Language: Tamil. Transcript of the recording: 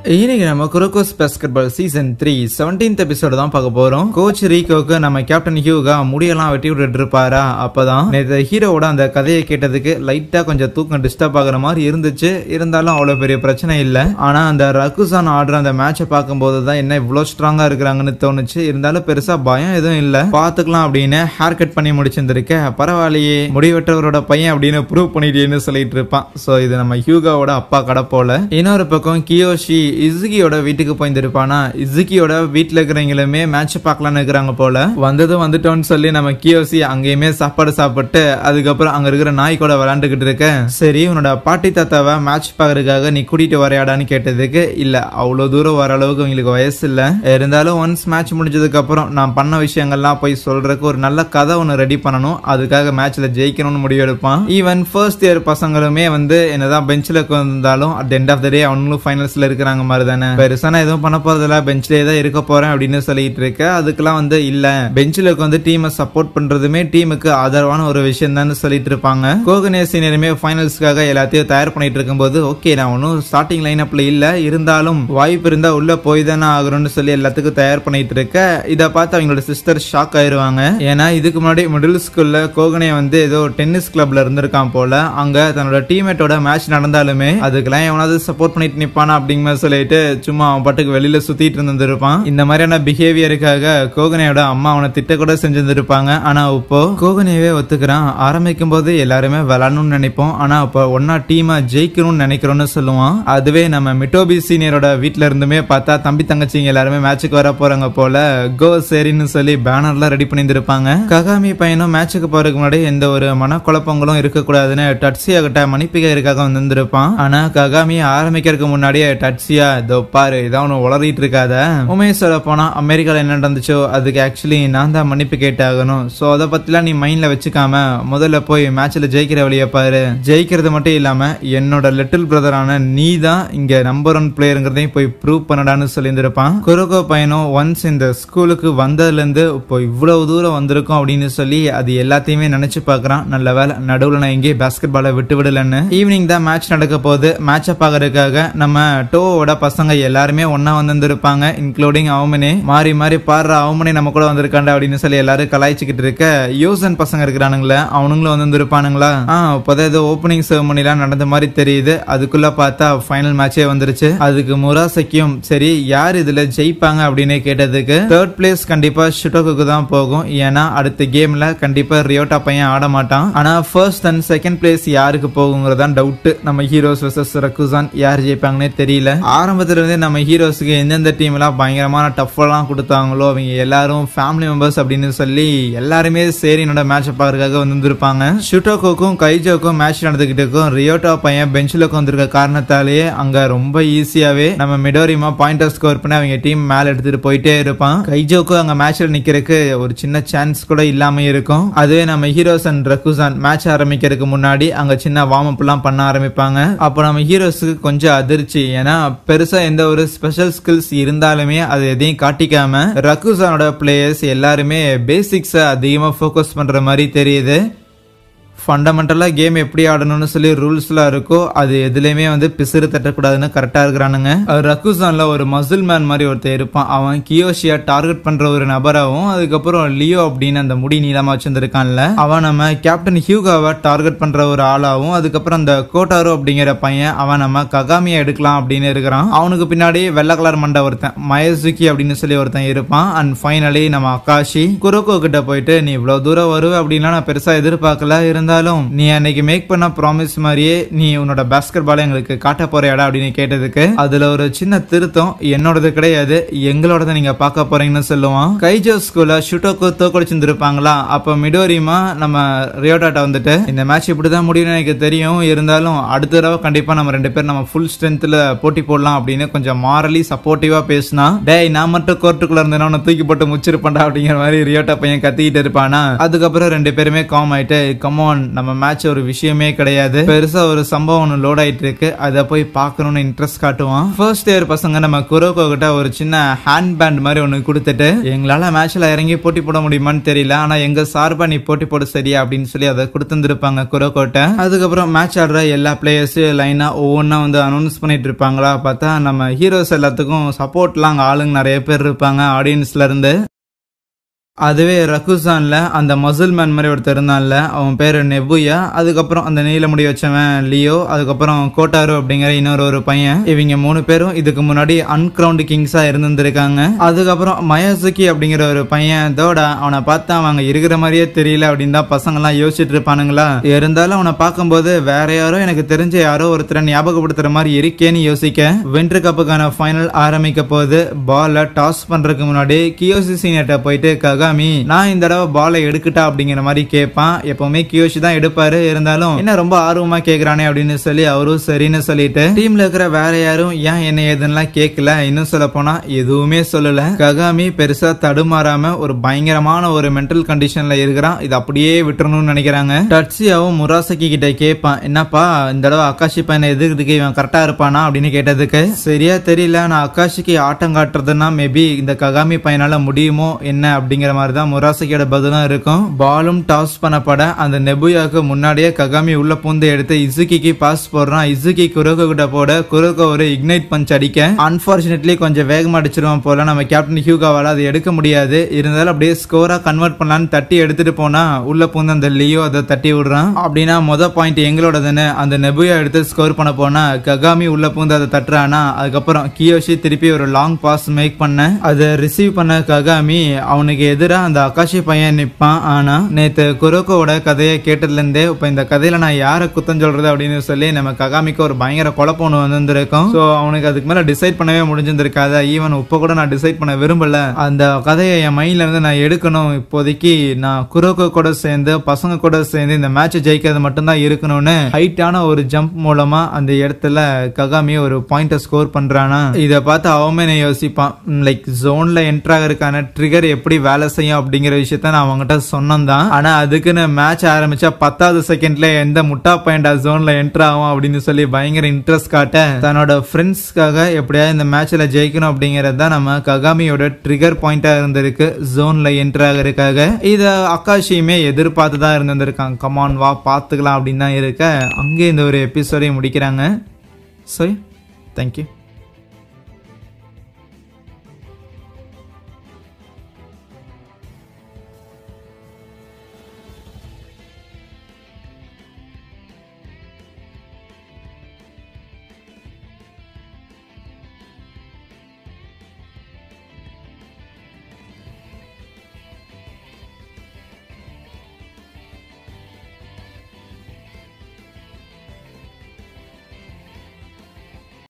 இன்னைக்கு நம்ம குரோகோஸ் பாஸ்கெட்பால் சீசன் 3 17th எபிசோடு தான் பார்க்க போறோம். கோச் ரீகோக்கு நம்ம கேப்டன் ஹியூகா முடியெல்லாம் வெட்டி விட்டுட்டு இருப்பாரா, அப்பதான் நேற்று ஹீரோவோட அந்த கதையை கேட்டதுக்கு லைட்டா கொஞ்சம் தூக்கம் டிஸ்டர்ப் ஆகுற மாதிரி இருந்துச்சு. இருந்தாலும் அவ்வளவு பெரிய பிரச்சனை இல்ல. ஆனா அந்த ரகுசான் ஆடுற அந்த மேட்சை பார்க்கும்போது தான் என்ன இவ்வளவு ஸ்ட்ராங்கா இருக்கிறாங்கன்னு தோணுச்சு. இருந்தாலும் பெருசா பயம் எதுவும் இல்ல, பாத்துக்கலாம் அப்படின்னு ஹேர் கட் பண்ணி முடிச்சிருந்திருக்க. பரவாயில்லையே, முடிவெட்டவரோட பையன் அப்படின்னு ப்ரூவ் பண்ணிட்டேன்னு சொல்லிட்டு இருப்பான். சோ இது நம்ம ஹியூகாவோட அப்பா கடை போல. இன்னொரு பக்கம் கியோஷி இசுகியோட வீட்டுக்கு போயிருப்பானா, இசுகியோட வீட்டுல இருக்கிறவங்களுமே மேட்ச் பார்க்கலான்னு இருக்கிறாங்க போல. வந்துட்டோம்னு சொல்லி நம்ம கியோஷி அங்கேயுமே சாப்பாடு சாப்பிட்டு அதுக்கப்புறம் அங்க இருக்கிற நாய் கூட விளையாண்டுகிட்டு இருக்க. சரி, உன்னோட பாட்டி தாத்தாவை மேட்ச் பாக்குறதுக்காக நீ கூட்டிட்டு வரையாடான்னு கேட்டதுக்கு இல்ல, அவ்வளவு தூரம் வர அளவுக்கு உங்களுக்கு வயசு இல்ல. இருந்தாலும் ஒன்ஸ் மேட்ச் முடிஞ்சதுக்கு அப்புறம் நான் பண்ண விஷயங்கள்லாம் போய் சொல்றதுக்கு ஒரு நல்ல கதை ஒன்னு ரெடி பண்ணணும், அதுக்காக மேட்ச்ல ஜெயிக்கணும்னு முடிவு எடுப்பான். ஈவன் ஃபர்ஸ்ட் இயர் பசங்களுமே என்னதான் பெஞ்சில் இருந்தாலும் அட் எண்ட் ஆஃப் த டே அவங்களும் ஃபைனல்ஸ்ல இருக்கிறாங்க மாதிரி தானே. பெருசா நான் எதுவும் பண்ண போறதில்ல, பெஞ்சிலே தான் இருக்க போறேன் அப்படின்னு சொல்லிட்டு இருக்க. அதுக்கெல்லாம் இல்ல, பெஞ்சில் டீமை சப்போர்ட் பண்றதுமே டீமுக்கு ஆதரவான ஒரு விஷயம் தான் சொல்லிட்டு இருப்பாங்க. கோகனே சீனியருமே ஃபைனல்ஸ்க்காக எல்லாத்தையும் தயார் பண்ணிட்டு இருக்கும்போது ஓகே நான் ஒன்னும் ஸ்டார்டிங் லைன் அப்ல இல்ல, இருந்தாலும் வாய்ப்பு இருந்தா உள்ள போய் தானே ஆகணும்னு சொல்லி எல்லாத்துக்கும் தயார் பண்ணிட்டு இருக்க. இதை பார்த்து அவங்களோட சிஸ்டர் ஷாக் ஆயிருவாங்க. ஏன்னா இதுக்கு முன்னாடி மிடில் ஸ்கூல்ல கோகனே ஏதோ டென்னிஸ் கிளப்ல இருந்திருக்கான் போல. அங்க தன்னோட டீம்மேட்டோட மேட்ச் நடந்தாலுமே அதுக்கெல்லாம் எவனாவது சப்போர்ட் பண்ணிட்டு நிப்பானா அப்படிங்கிற சொல்லிட்டு சும்மா அவன் பாட்டுக்கு வெளியில சுத்திட்டு இருந்திருப்பான். இந்த மாதிரியான பிஹேவியருக்காக கோகனேயோட அம்மா அவனை திட்ட கூட செஞ்சிருப்பாங்க. ஆனா இப்போ கோகனேவே ஒத்துக்கிறான். ஆரம்பிக்கும் போது எல்லாருமே விளையாடணும்னு நினைப்போம், ஆனா இப்போ ஒன்னா டீமா ஜெயிக்கணும்னு நினைக்கிறோம்னு சொல்லுவான். அதுவே நம்ம மிட்டோபி சீனியரோட வீட்டுல இருந்துமே பார்த்தா தம்பி தங்கச்சிங்க எல்லாருமே மேட்சுக்கு வர போறாங்க போல. கோ சரின்னு சொல்லி பேனர்லாம் ரெடி பண்ணிருப்பாங்க. ககாமி பையனும் மேட்சுக்கு போறதுக்கு முன்னாடி எந்த ஒரு மனக்குழப்பங்களும் இருக்கக்கூடாதுன்னு டட்சியா கிட்ட மன்னிப்புக்காக வந்திருப்பான். ஆனா ககாமி ஆரம்பிக்கிறதுக்கு முன்னாடியே டட்சியா இதோ பாரு இதான் உளறிட்டு இருக்காத, உண்மையை சொல்ல போனா அமெரிக்கால என்ன நடந்துச்சோ அதுக்கு ஆக்சுவலி நான் தான் மன்னிப்பு கேட்டாகணும். சோ அதை பத்திலாம் நீ மைண்ட்ல வச்சுக்காம முதல்ல போய் மேட்ச்ல ஜெயிக்கிற வழியை பாரு. ஜெயிக்கிறது மட்டும் இல்லாம என்னோட லிட்டில் பிரதரான நீ தான் இங்க நம்பர் 1 பிளேயருங்கிறதையும் போய் ப்ரூவ் பண்ணடான்னு சொல்லியிருந்திருப்பான். குரோகோ பையனும் ஒன்ஸ் இந்த ஸ்கூலுக்கு வந்ததுல இருந்து இப்போ இவ்வளவு தூரம் வந்திருக்கும் அப்படின்னு சொல்லி அது எல்லாத்தையுமே நினைச்சு பாக்குறான். நல்ல வேலை நடுவுல நான் எங்கேயும் பாஸ்கெட் பாலை விட்டு விடலன்னு. ஈவினிங் தான் மேட்ச் நடக்க போது. மேட்சை பாக்குறதுக்காக நம்ம டோவோட பசங்க எல்லாருமே ஒன்னா வந்திருப்பாங்க, இன்க்ளூடிங் அவமனே. மாறி மாறி பாடுற அவமனே நம்ம கூட வந்திருக்காண்டா அப்படின்னு சொல்லி எல்லாரும் கலாய்ச்சிக்கிட்டு இருக்க. யோசன் பசங்க இருக்கிறானுங்களே அவனுங்களும் வந்திருப்பானுங்களா. இப்போதான் ஏதோ ஓப்பனிங் செரமனிலாம் நடந்த மாதிரி தெரியுது. அதுக்குள்ள பார்த்தா ஃபைனல் மேட்சே வந்துருச்சு. அதுக்கு முராசைக்கும் சரி யார் இதுல ஜெயிப்பாங்க அப்படின்னு கேட்டதுக்கு தேர்ட் பிளேஸ் கண்டிப்பா ஷுட்டோக்கு தான் போகும். ஏன்னா அடுத்த கேம்ல கண்டிப்பா ரியோட்டா பையன் ஆட மாட்டான். ஆனா ஃபர்ஸ்ட் அண்ட் செகண்ட் பிளேஸ் யாருக்கு போகுங்கிறதான் டவுட். நம்ம ஹீரோஸ் வெர்சஸ் ரகுசான் யார் ஜெயிப்பாங்கன்னே தெரியல. ஆரம்பத்துல இருந்தே நம்ம ஹீரோஸ்க்கு எந்தெந்த டீம் எல்லாம் பயங்கரமான டஃப் எல்லாம் கொடுத்தாங்களோ அவங்க எல்லாரும் ஃபேமிலி மெம்பர்ஸ் அப்படின்னு சொல்லி எல்லாருமே சரி என்னோட மேட்ச் பாக்குறதுக்காக வந்திருப்பாங்க. ஷுட்டோக்கும் கைஜோக்கும் மேட்ச் நடந்துகிட்டு இருக்கும். ரியோட்டா பையன் பெஞ்சில் வந்திருக்க காரணத்தாலேயே அங்க ரொம்ப ஈஸியாவே நம்ம மிடோரிமா பாயிண்டர் ஸ்கோர் பண்ணி அவங்க டீம் மேல எடுத்துட்டு போயிட்டே இருப்பான். கைஜோக்கும் அங்க மேட்ச்ல நிக்கிறதுக்கு ஒரு சின்ன சான்ஸ் கூட இல்லாம இருக்கும். அதுவே நம்ம ஹீரோஸ் அண்ட் ரகுசான் மேட்ச் ஆரம்பிக்கிறதுக்கு முன்னாடி அங்க சின்ன வார்ம் அப் எல்லாம் பண்ண ஆரம்பிப்பாங்க. அப்போ நம்ம ஹீரோஸுக்கு கொஞ்சம் அதிர்ச்சி. ஏன்னா பெருசா எந்த ஒரு ஸ்பெஷல் ஸ்கில்ஸ் இருந்தாலுமே அது எதையும் காட்டிக்காம ரகுசானோட பிளேயர்ஸ் எல்லாருமே பேசிக்ஸ் அதிகமா ஃபோக்கஸ் பண்ற மாதிரி தெரியுது. ஃபண்டமெண்டலா கேம் எப்படி ஆடணும்னு சொல்லி ரூல்ஸ்லாம் இருக்கோ அது எதுலையுமே பிசிறு தட்டக்கூடாதுன்னு கரெக்டா இருக்கிறானுங்க. ரகுசான்ல ஒரு மசில் மேன் மாதிரி ஒருத்தர் இருப்பான். அவன் கியோஷியா டார்கெட் பண்ற ஒரு நபராகவும் அதுக்கப்புறம் லியோ அப்படின்னு அந்த முடி நீளமா வச்சிருக்கான்ல அவன் நம்ம கேப்டன் ஹியூகாவை டார்கெட் பண்ற ஒரு ஆளாவும், அதுக்கப்புறம் அந்த கோட்டாரோ அப்படிங்கிற பையன் அவன் நம்ம ககாமியா எடுக்கலாம் அப்படின்னு இருக்கிறான். அவனுக்கு பின்னாடி வெள்ளை கலர் மண்டை ஒருத்தன் மயசுகி அப்படின்னு சொல்லி ஒருத்தன் இருப்பான். அண்ட் ஃபைனலி நம்ம அகாஷி குரோகோ கிட்ட போயிட்டு நீ இவ்வளவு தூரம் வருவ அப்படின்னா நான் பெருசா எதிர்பார்க்கல, இருந்தாலும் நீ அன்னைக்கு மேக் பண்ண ப்ராமிஸ் மாதிரியே நீ உன்னோட பாஸ்கெட் பாலை எங்களுக்கு காட்ட போறியாடா அப்படின்னு கேட்டதுக்கு அதுல ஒரு சின்ன திருத்தம், என்னோடது கிடையாது எங்களோடத நீங்க பார்க்க போறீங்கன்னு சொல்லுவான். கைஜோ ஸ்கூல்ல ஷுட்டோக்கு தோக்கடிச்சிருப்பாங்களா. அப்ப மிடோரிமா நம்ம ரியோட்டாட்ட இந்த மேட்ச் இப்படிதான் முடியும்னு எனக்கு தெரியும், இருந்தாலும் அடுத்த தடவை கண்டிப்பா நம்ம 2 பேரும் நம்ம ஃபுல் ஸ்ட்ரென்த்ல போட்டி போடலாம் அப்படின்னு கொஞ்சம் மாரலி சப்போர்ட்டிவா பேசினா, டேய் நான் மட்டும் கோர்ட்டுக்குள்ள இருந்தேன்னா தூக்கி போட்டு முச்சிருப்பேன்டா அப்படிங்கிற மாதிரி ரியோட்டா பையன் கத்திக்கிட்டு இருப்பானா. அதுக்கப்புறம் 2 பேருமே காம் ஆயிட்டு கமான் 1 நம்ம மேட்ச் ஒரு விஷயமே கிடையாது, பெருசா ஒரு சம்பவம் ஒன்று லோட் ஆயிட்டு இருக்கு, அதை போய் பார்க்கணும்னு இன்ட்ரெஸ்ட் காட்டுவான். ஃபர்ஸ்ட் இயர் பசங்க நம்ம குரோகோ கிட்ட ஒரு சின்ன ஹேண்ட் பேண்ட் மாதிரி ஒன்று கொடுத்துட்டு, எங்களால மேட்ச்ல இறங்கி போட்டி போட முடியுமான்னு தெரியல, ஆனா எங்க சார்பா நீ போட்டி போட சரியா அப்படின்னு சொல்லி அதை கொடுத்துருப்பாங்க குரோகோட்ட. அதுக்கப்புறம் மேட்ச் ஆடுற எல்லா பிளேயர்ஸும் லைனா ஒவ்வொன்னா வந்து அனௌன்ஸ் பண்ணிட்டு இருப்பாங்களா. பார்த்தா நம்ம ஹீரோஸ் எல்லாத்துக்கும் சப்போர்ட்லாம் அங்க ஆளுங்க நிறைய பேர் இருப்பாங்க ஆடியன்ஸ்ல இருந்து. அதுவே ரகுசான்ல அந்த மசில் மேன் மாதிரி ஒருத்தர் இருந்தான்ல, அவன் பேரு நெபுயா. அதுக்கப்புறம் அந்த நீல முடி வச்சவன் லியோ. அதுக்கப்புறம் கோட்டாரு அப்படிங்கிற இன்னொரு ஒரு பையன். இவங்க 3 பேரும் இதுக்கு முன்னாடி அன்கிரவுண்ட் கிங்ஸா இருந்திருக்காங்க. அதுக்கப்புறம் மயாசுகி அப்படிங்கிற ஒரு பையன் தோட, அவனை பார்த்தா அவங்க இருக்கிற மாதிரியே தெரியல அப்படின்னு தான் பசங்க எல்லாம் யோசிச்சுட்டு இருப்பானுங்களா. இருந்தாலும் அவனை பார்க்கும்போது வேற யாரோ எனக்கு தெரிஞ்ச யாரோ ஒருத்தரை ஞாபகப்படுத்துற மாதிரி இருக்கேன்னு யோசிக்க, வின்டர் கப்புக்கான ஃபைனல் ஆரம்பிக்க போது பால டாஸ் பண்றதுக்கு முன்னாடி கியோசி சீனியர்ட்ட போயிட்டு நான் இந்த தடவை பாலை எடுக்கட்டா அப்படிங்கிற மாதிரி கேட்பான். எப்பவுமே கியோஷி தான் எடுப்பாரு, இருந்தாலும் என்ன ரொம்ப ஆர்வமா கேக்குறானே அப்படின்னு சொல்லி அவரும் சரின்னு சொல்லிட்டு, டீம்ல இருக்கிற வேற யாரும் ஏன் என்ன ஏதுன்னா கேட்கல. இன்னும் சொல்ல போனா எதுவுமே சொல்லல. ககாமி பெருசா தடுமாறாம ஒரு பயங்கரமான ஒரு மென்டல் கண்டிஷன்ல இருக்கிறான். இது அப்படியே விட்டுறணும்னு நினைக்கிறாங்க. டட்சியாவும் முராசகி கிட்ட கேட்பான், என்னப்பா இந்த தடவை அக்காஷி பையனை எதுக்கு இவன் கரெக்டா இருப்பானா அப்படின்னு கேட்டதுக்கு, சரியா தெரியல, நான் அக்காஷிக்கு ஆட்டம் காட்டுறதுன்னா மேபி இந்த ககாமி பையனால முடியுமோ என்ன அப்படிங்கிற மாதிரி தான் முராசகியோட பதிலும் இருக்கும். பாலும் டாஸ் பண்ணப்பட அந்த நெபுயாக்கு முன்னாடியே ககாமி உள்ள பூந்து எடுத்து இசுகிக்கு பாஸ் போடுறான். இசுகி குரோகோ கிட்ட போட குரோகோ ஒரு இக்னைட் பஞ்ச் அடிக்க, அன்பார்ச்சுனேட்லி கொஞ்சம் வேகமா அடிச்சிருவான் போல. நம்ம கேப்டன் ஹியூகாவால அதை எடுக்க முடியாது. இருந்தாலும் அப்படியே ஸ்கோரா கன்வெர்ட் பண்ணலான்னு தட்டி எடுத்துட்டு போனா உள்ள பூந்து அந்த லியோ அதை தட்டி விடுறான். அப்படின்னா மொதல் பாயிண்ட் எங்களோடதுன்னு அந்த நெபுயா எடுத்து ஸ்கோர் பண்ண போனா ககாமி உள்ள பூந்து அதை தட்டுறானா. அதுக்கப்புறம் கியோஷி திருப்பி ஒரு லாங் பாஸ் மேக் பண்ண, அதை ரிசீவ் பண்ண ககாமி அவனுக்கு எதிரா அந்த அக்காஷி பையன் நிப்பான். ஆனா நேத்து குரோகோவோட கதையை கேட்டதுல இருந்தே இப்ப இந்த கதையில நான் யாரை குத்தம் சொல்றது அப்படின்னு சொல்லி நம்ம ககாமிக்கு ஒரு பயங்கர குழப்பம் ஒன்று வந்திருக்கும். சோ அவனுக்கு அதுக்கு மேல டிசைட் பண்ணவே முடிஞ்சிருக்காது. ஈவன் இப்ப கூட நான் டிசைட் பண்ண விரும்பல. அந்த கதையை என் மைண்ட்ல இருந்து நான் எடுக்கணும். இப்போதைக்கு நான் குரோகோ கூட சேர்ந்து பசங்க கூட சேர்ந்து இந்த மேட்ச் ஜெயிக்கிறது மட்டும்தான் இருக்கணும்னு ஹைட்டான ஒரு ஜம்ப் மூலமா அந்த இடத்துல ககாமி ஒரு பாயிண்ட ஸ்கோர் பண்றானா. இதை பார்த்து அவமே யோசிப்பான், லைக் ஜோன்ல என்டர் ஆகிறதுக்கான ட்ரிகர் எப்படி வேலை செய்யும் அப்படிங்கிற விஷயத்த நான் அவங்ககிட்ட சொன்னதான். ஆனா அதுக்குன்னு மேட்ச் ஆரம்பிச்சா 10வது செகண்ட்ல எந்த முட்டா பாயிண்டா ஜோன்ல என்டர் ஆகும் அப்படின்னு சொல்லி பயங்கர இன்ட்ரெஸ்ட் காட்ட, தன்னோட ஃப்ரெண்ட்ஸ்க்காக எப்படியா இந்த மேட்ச்ல ஜெயிக்கணும் அப்படிங்கறது தான் நம்ம ககாமியோட ட்ரிகர் பாயிண்டா இருந்திருக்கு ஜோன்ல என்டர் ஆகிறதுக்காக. இத அக்காஷியுமே எதிர்பார்த்து தான் இருந்திருக்காங்க. கமான் வா பாத்துக்கலாம் அப்படின்னு தான் இருக்க. அங்கே இந்த ஒரு எபிசோடை முடிக்கிறாங்க. சரி, தேங்க்யூ.